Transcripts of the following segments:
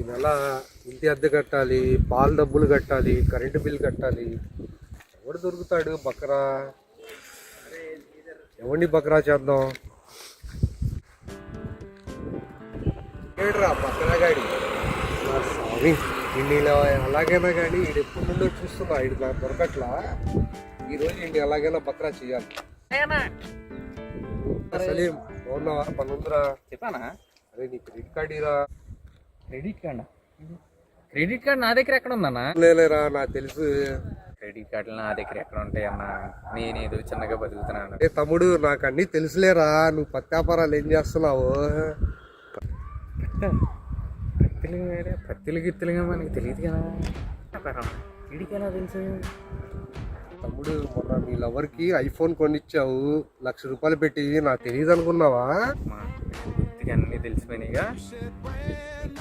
ఈ నెల ఇంటి అద్దె కట్టాలి, పాల డబ్బులు కట్టాలి, కరెంటు బిల్ కట్టాలి. ఎవడు దొరుకుతాడు బకరా? ఎవరిని బకరా చేద్దాం? ఏడ్రా బకరా గాడి స్వామి. ఇండి ఎలాగైనా కానీ ఈడు ఎప్పటి నుండో చూస్తున్నా, ఈడు నాకు దొరకట్లా. ఈరోజు ఇండి ఎలాగైనా బకరా చేయాలి. సలీం బాగున్నావా? పనుందిరా. చెప్పానా? అరే నీ క్రెడిట్ కార్డు ఇరా. క్రెడిట్ కార్డ్ నా దగ్గర ఎక్కడ ఉందన్నా? లేరా నాకు తెలుసు. క్రెడిట్ కార్డులు నా దగ్గర ఎక్కడ ఉంటాయి అన్న? నేనేదో చిన్నగా బతుకుతున్నాను. ఏ తమ్ముడు నాకు అన్నీ తెలుసులేరా. నువ్వు పత్యాపారాలు ఏం చేస్తున్నావు? పత్తిలు గిత్తులుగా మనకి తెలియదు కదా. క్రెడిట్ ఎలా తెలుసు? తమ్ముడు మొన్న నీ లవర్కి ఐఫోన్ కొనిచ్చావు, ₹1,00,000 పెట్టి. నాకు తెలియదు అనుకున్నావా? గుర్తిగా అన్నీ తెలిసిపోయినాయిగా.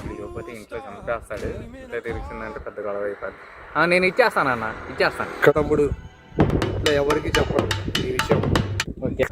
లేకపోతే ఇంట్లో చంపేస్తాడు. ఇంట్లో తెలిసిందంటే పెద్ద గొడవ అయిపోద్ది. నేను ఇచ్చేస్తానన్నా, ఇచ్చేస్తాను. తమ్ముడు ఇట్లా ఎవరికి చెప్పను ఈ విషయం. ఓకే.